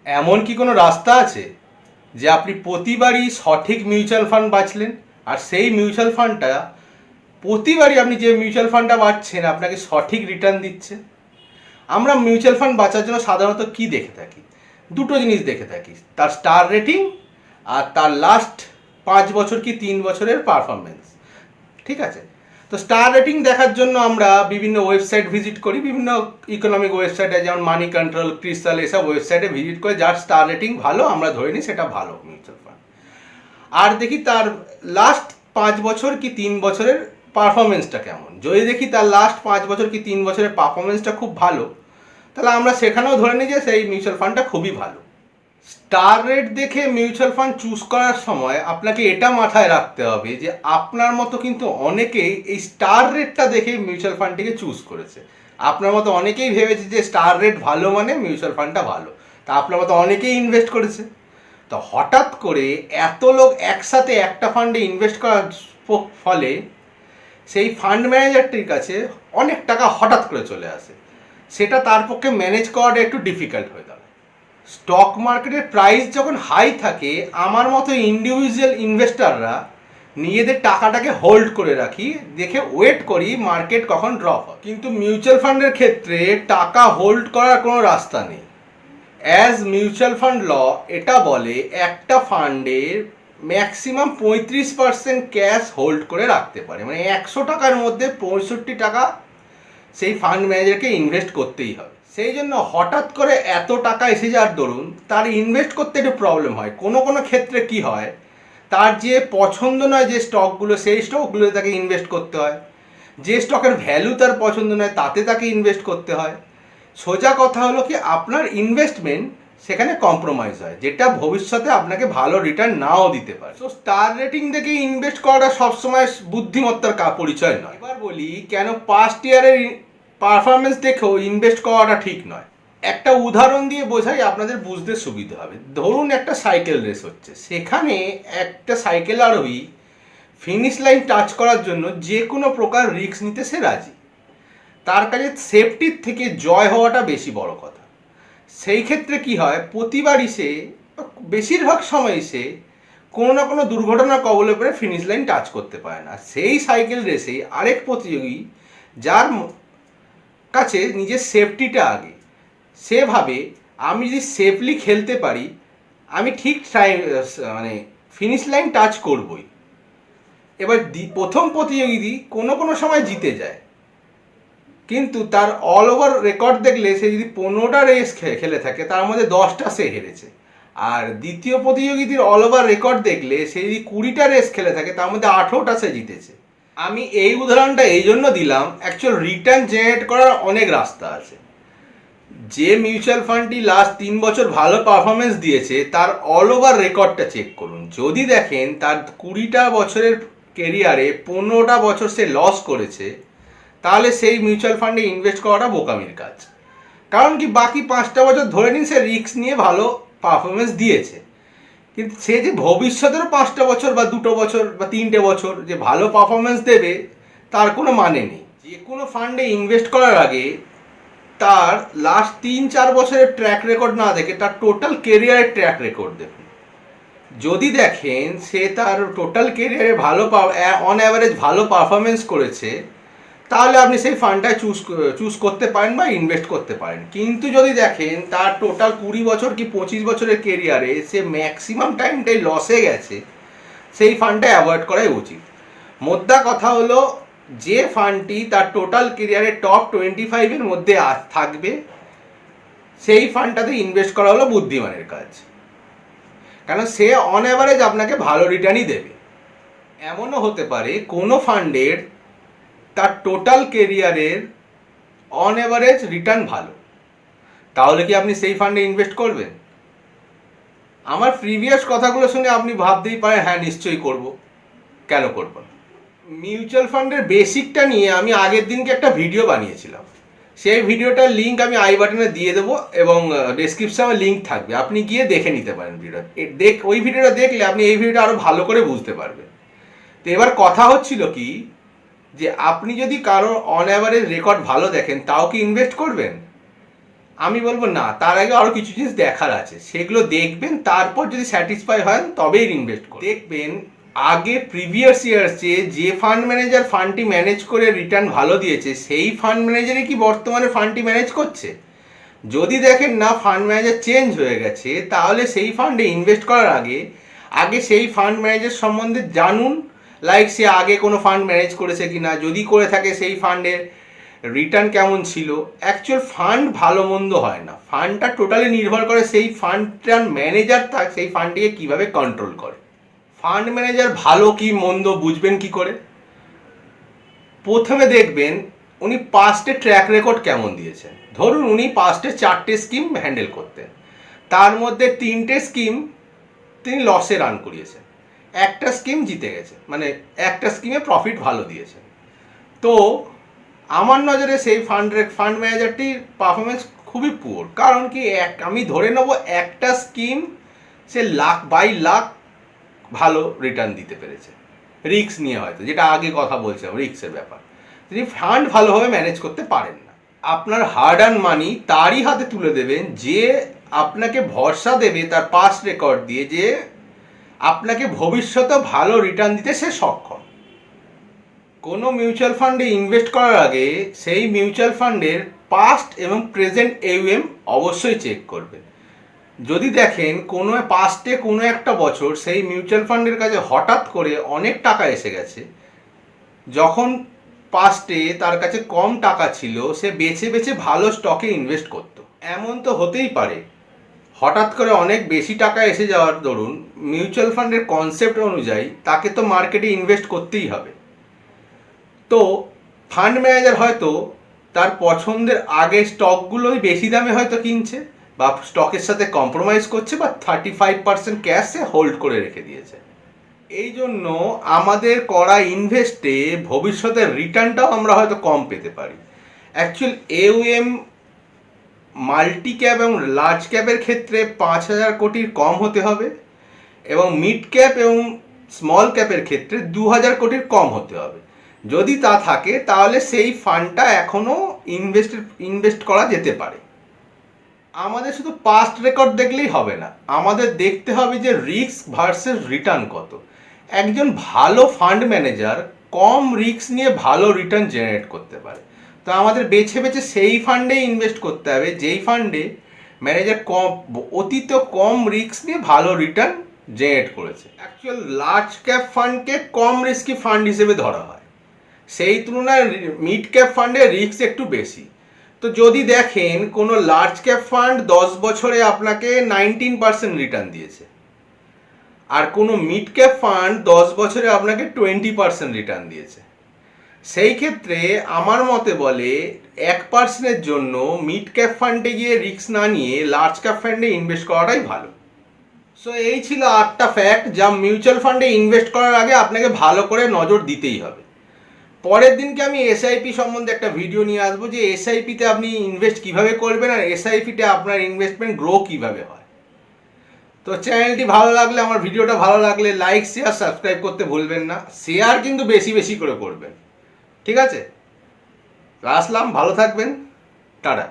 এমন কি কোনো রাস্তা আছে যে আপনি প্রতিবারই সঠিক মিউচুয়াল ফান্ড বাছলেন আর সেই মিউচুয়াল ফান্ডটা প্রতিবারই আপনি যে মিউচুয়াল ফান্ডটা বাছছেন আপনাকে সঠিক রিটার্ন দিচ্ছে? আমরা মিউচুয়াল ফান্ড বাছার জন্য সাধারণত কি দেখে থাকি? দুটো জিনিস দেখে থাকি, তার স্টার রেটিং আর তার লাস্ট 5 বছর কি 3 বছরের পারফরমেন্স। ঠিক আছে, তো স্টার রেটিং দেখার জন্য আমরা বিভিন্ন ওয়েবসাইট ভিজিট করি, বিভিন্ন ইকোনমিক ওয়েবসাইটে যেমন মানি কন্ট্রোল, ক্রিস্টাল, এসব ওয়েবসাইটে ভিজিট করে যার স্টার রেটিং ভালো আমরা ধরে নিই সেটা ভালো মিউচুয়াল ফান্ড। আর দেখি তার লাস্ট 5 বছর কি 3 বছরের পারফরমেন্সটা কেমন। যদি দেখি তার লাস্ট 5 বছর কি 3 বছরের পারফরমেন্সটা খুব ভালো, তাহলে আমরা সেখানেও ধরে নিই যে সেই মিউচুয়াল ফান্ডটা খুবই ভালো। স্টার রেট দেখে মিউচুয়াল ফান্ড চুজ করার সময় আপনাকে এটা মাথায় রাখতে হবে যে আপনার মতো কিন্তু অনেকেই এই স্টার রেটটা দেখে মিউচুয়াল ফান্ডটিকে চুজ করেছে। আপনার মতো অনেকেই ভেবেছে যে স্টার রেট ভালো মানে মিউচুয়াল ফান্ডটা ভালো, তা আপনার মতো অনেকেই ইনভেস্ট করেছে। তো হঠাৎ করে এত লোক একসাথে একটা ফান্ডে ইনভেস্ট করার ফলে সেই ফান্ড ম্যানেজারটির কাছে অনেক টাকা হঠাৎ করে চলে আসে, সেটা তার পক্ষে ম্যানেজ করাটা একটু ডিফিকাল্ট হয়ে দাঁড়ায়। স্টক মার্কেটের প্রাইস যখন হাই থাকে আমার মতো ইন্ডিভিজুয়াল ইনভেস্টাররা নিজেদের টাকাটাকে হোল্ড করে রাখি, দেখে ওয়েট করি মার্কেট কখন ড্রপ হয়। কিন্তু মিউচুয়াল ফান্ডের ক্ষেত্রে টাকা হোল্ড করার কোনো রাস্তা নেই। অ্যাজ মিউচুয়াল ফান্ড ল এটা বলে একটা ফান্ডের ম্যাক্সিমাম 35% ক্যাশ হোল্ড করে রাখতে পারে, মানে 100 টাকার মধ্যে 65 টাকা সেই ফান্ড ম্যানেজারকে ইনভেস্ট করতেই হবে। সেই জন্য হঠাৎ করে এত টাকা এসে যাওয়ার দরুন তার ইনভেস্ট করতে একটু প্রবলেম হয়। কোনো কোনো ক্ষেত্রে কি হয়, তার যে পছন্দ নয় যে স্টকগুলো সেই স্টকগুলোতে তাকে ইনভেস্ট করতে হয়, যে স্টকের ভ্যালু তার পছন্দ নয় তাতে তাকে ইনভেস্ট করতে হয়। সোজা কথা হলো কি আপনার ইনভেস্টমেন্ট সেখানে কম্প্রোমাইজ হয়, যেটা ভবিষ্যতে আপনাকে ভালো রিটার্ন নাও দিতে পারে। তো স্টার রেটিং দেখে ইনভেস্ট করাটা সবসময় বুদ্ধিমত্তার পরিচয় নয়। এবার বলি কেন পাস্ট ইয়ারের পারফরমেন্স দেখেও ইনভেস্ট করাটা ঠিক নয়। একটা উদাহরণ দিয়ে বোঝাই আপনাদের বুঝতে সুবিধা হবে। ধরুন একটা সাইকেল রেস হচ্ছে, সেখানে একটা সাইকেল আরোহী ফিনিশ লাইন টাচ করার জন্য যে কোনো প্রকার রিস্ক নিতে সে রাজি। তার কাছে সেফটির থেকে জয় হওয়াটা বেশি বড় কথা। সেই ক্ষেত্রে কি হয়, প্রতিবারই সে বেশিরভাগ সময়ই সে কোনো না কোনো দুর্ঘটনার কবলে পড়ে ফিনিশ লাইন টাচ করতে পারে না। সেই সাইকেল রেসে আরেক প্রতিযোগী যার কাছে নিজের সেফটিটা আগে, সে ভাবে আমি যদি সেফলি খেলতে পারি আমি ঠিক মানে ফিনিশ লাইন টাচ করবই। এবার প্রথম প্রতিযোগী কোনো কোনো সময় জিতে যায়, কিন্তু তার অল ওভার রেকর্ড দেখলে সে যদি 15টা রেস খেলে থাকে তার মধ্যে 10টা সে হেরেছে। আর দ্বিতীয় প্রতিযোগীদের অল ওভার রেকর্ড দেখলে সে যদি 20টা রেস খেলে থাকে তার মধ্যে 18টা সে জিতেছে। আমি এই উদাহরণটা এই জন্য দিলাম, অ্যাকচুয়াল রিটার্ন জেনারেট করার অনেক রাস্তা আছে। যে মিউচুয়াল ফান্ডটি লাস্ট 3 বছর ভালো পারফরমেন্স দিয়েছে তার অল ওভার রেকর্ডটা চেক করুন। যদি দেখেন তার 20টা বছরের কেরিয়ারে 15টা বছর সে লস করেছে, তাহলে সেই মিউচুয়াল ফান্ডে ইনভেস্ট করাটা বোকামির কাজ। কারণ কি বাকি 5টা বছর ধরে নিন সে রিস্ক নিয়ে ভালো পারফরমেন্স দিয়েছে, কিন্তু সে যে ভবিষ্যতের 5টা বছর বা 2টো বছর বা 3টে বছর যে ভালো পারফরমেন্স দেবে তার কোনো মানে নেই। যে কোনো ফান্ডে ইনভেস্ট করার আগে তার লাস্ট 3-4 বছরের ট্র্যাক রেকর্ড না দেখে তার টোটাল কেরিয়ারের ট্র্যাক রেকর্ড দেখুন। যদি দেখেন সে তার টোটাল কেরিয়ারে ভালো অন অ্যাভারেজ ভালো পারফরমেন্স করেছে, তাহলে আপনি সেই ফান্ডটা চুজ করতে পারেন বা ইনভেস্ট করতে পারেন। কিন্তু যদি দেখেন তার টোটাল 20 বছর কি 25 বছরের কেরিয়ারে সে ম্যাক্সিমাম টাইমটাই লসে গেছে, সেই ফান্ডটা অ্যাভয়েড করাই উচিত। মোদ্দা কথা হলো যে ফান্ডটি তার টোটাল কেরিয়ারে টপ 25-এর মধ্যে থাকবে সেই ফান্ডটাতে ইনভেস্ট করা হলো বুদ্ধিমানের কাজ, কারণ সে অন অ্যাভারেজ আপনাকে ভালো রিটার্নই দেবে। এমনও হতে পারে কোনো ফান্ডের তার টোটাল কেরিয়ারের অন অ্যাভারেজ রিটার্ন ভালো, তাহলে কি আপনি সেই ফান্ডে ইনভেস্ট করবেন? আমার প্রিভিয়াস কথাগুলো শুনে আপনি ভাবতেই পারেন হ্যাঁ নিশ্চয়ই করব, কেন করব না। মিউচুয়াল ফান্ডের বেসিকটা নিয়ে আমি আগের দিনকে একটা ভিডিও বানিয়েছিলাম, সেই ভিডিওটার লিঙ্ক আমি আই বাটনে দিয়ে দেবো এবং ডেসক্রিপশনে লিঙ্ক থাকবে, আপনি গিয়ে দেখে নিতে পারেন ভিডিওটা। ওই ভিডিওটা দেখলে আপনি এই ভিডিওটা আরও ভালো করে বুঝতে পারবেন। তো এবার কথা হচ্ছিল কি যে আপনি যদি কারো অন অ্যাভারেজ রেকর্ড ভালো দেখেন তাও কি ইনভেস্ট করবেন? আমি বলবো না, তার আগে আরও কিছু জিনিস দেখার আছে, সেগুলো দেখবেন, তারপর যদি স্যাটিসফাই হয় তবেই ইনভেস্ট করুন। দেখবেন আগে প্রিভিয়াস ইয়ার্সে যে ফান্ড ম্যানেজার ফান্ডটি ম্যানেজ করে রিটার্ন ভালো দিয়েছে, সেই ফান্ড ম্যানেজারই কি বর্তমানে ফান্ডটি ম্যানেজ করছে? যদি দেখেন না ফান্ড ম্যানেজার চেঞ্জ হয়ে গেছে, তাহলে সেই ফান্ডে ইনভেস্ট করার আগে আগে সেই ফান্ড ম্যানেজার সম্বন্ধে জানুন। লাইক সে আগে কোনো ফান্ড ম্যানেজ করেছে কিনা, যদি করে থাকে সেই ফান্ডের রিটার্ন কেমন ছিল। অ্যাকচুয়াল ফান্ড ভালো মন্দ হয় না, ফান্ডটা টোটালি নির্ভর করে সেই ফান্ডটার ম্যানেজার তার সেই ফান্ডটিকে কীভাবে কন্ট্রোল করে। ফান্ড ম্যানেজার ভালো কি মন্দ বুঝবেন কি করে? প্রথমে দেখবেন উনি পাস্টে ট্র্যাক রেকর্ড কেমন দিয়েছেন। ধরুন উনি পাস্টে 4টে স্কিম হ্যান্ডেল করতেন, তার মধ্যে 3টে স্কিম তিনি লসে রান করিয়েছেন, একটা স্কিম জিতে গেছে, মানে একটা স্কিমে প্রফিট ভালো দিয়েছেন। তো আমার নজরে সেই ফান্ড ম্যানেজারটির পারফরমেন্স খুবই পুয়ার। কারণ কি, আমি ধরে নেব একটা স্কিম সে লাখ বাই লাখ ভালো রিটার্ন দিতে পেরেছে, রিস্ক নিয়ে হয়তো, যেটা আগে কথা বলছিলাম রিস্কের ব্যাপার। তিনি ফান্ড ভালোভাবে ম্যানেজ করতে পারেন না। আপনার হার্ড আর্ন মানি তারই হাতে তুলে দেবেন যে আপনাকে ভরসা দেবে তার পাস্ট রেকর্ড দিয়ে যে আপনাকে ভবিষ্যতে ভালো রিটার্ন দিতে সে সক্ষম। কোনো মিউচুয়াল ফান্ডে ইনভেস্ট করার আগে সেই মিউচুয়াল ফান্ডের পাস্ট এবং প্রেজেন্ট AUM অবশ্যই চেক করবেন। যদি দেখেন কোনো পাস্টে কোনো একটা বছর সেই মিউচুয়াল ফান্ডের কাছে হঠাৎ করে অনেক টাকা এসে গেছে, যখন পাস্টে তার কাছে কম টাকা ছিল, সে বেছে বেছে ভালো স্টকে ইনভেস্ট করত। এমন তো হতেই পারে হঠাৎ করে অনেক বেশি টাকা এসে যাওয়ার দরুন মিউচুয়াল ফান্ডের কনসেপ্ট অনুযায়ী তাকে তো মার্কেটে ইনভেস্ট করতেই হবে। তো ফান্ড ম্যানেজার হয়তো তার পছন্দের আগে স্টকগুলোই বেশি দামে হয়তো কিনছে, বা স্টকের সাথে কম্প্রোমাইজ করছে, বা 35% ক্যাশে হোল্ড করে রেখে দিয়েছে। এই জন্য আমাদের করা ইনভেস্টে ভবিষ্যতের রিটার্নটাও আমরা হয়তো কম পেতে পারি। অ্যাকচুয়াল AUM মাল্টি ক্যাপ এবং লার্জ ক্যাপের ক্ষেত্রে 5,000 কোটির কম হতে হবে, এবং মিড ক্যাপ এবং স্মল ক্যাপের ক্ষেত্রে 2,000 কোটির কম হতে হবে। যদি তা থাকে তাহলে সেই ফান্ডটা এখনও ইনভেস্ট করা যেতে পারে। আমাদের শুধু পাস্ট রেকর্ড দেখলেই হবে না, আমাদের দেখতে হবে যে রিস্ক ভার্সেস রিটার্ন কত। একজন ভালো ফান্ড ম্যানেজার কম রিস্ক নিয়ে ভালো রিটার্ন জেনারেট করতে পারে। তো আমাদের বেছে বেছে সেই ফান্ডে ইনভেস্ট করতে হবে যেই ফান্ডে ম্যানেজার অতীত কম রিস্ক নিয়ে ভালো রিটার্ন জেনারেট করেছে। অ্যাকচুয়াল লার্জ ক্যাপ ফান্ডকে কম রিস্কি ফান্ড হিসেবে ধরা হয়, সেই তুলনায় মিড ক্যাপ ফান্ডে রিস্ক একটু বেশি। তো যদি দেখেন কোনো লার্জ ক্যাপ ফান্ড 10 বছরে আপনাকে 19% রিটার্ন দিয়েছে, আর কোনো মিড ক্যাপ ফান্ড 10 বছরে আপনাকে 20% রিটার্ন দিয়েছে, সেই ক্ষেত্রে আমার মতে বলে 1%-এর জন্য মিড ক্যাপ ফান্ডে গিয়ে রিস্ক না নিয়ে লার্জ ক্যাপ ফান্ডে ইনভেস্ট করাটাই ভালো। সো এই ছিল 8টা ফ্যাক্ট যা মিউচুয়াল ফান্ডে ইনভেস্ট করার আগে আপনাকে ভালো করে নজর দিতেই হবে। পরের দিনকে আমি SIP সম্বন্ধে একটা ভিডিও নিয়ে আসবো, যে SIPতে আপনি ইনভেস্ট কিভাবে করবেন আর SIPতে আপনার ইনভেস্টমেন্ট গ্রো কিভাবে হয়। তো চ্যানেলটি ভালো লাগলে, আমার ভিডিওটা ভালো লাগলে লাইক শেয়ার সাবস্ক্রাইব করতে ভুলবেন না। শেয়ার কিন্তু বেশি বেশি করে করবেন, ঠিক আছে? আসলাম, ভালো থাকবেন, টাটা।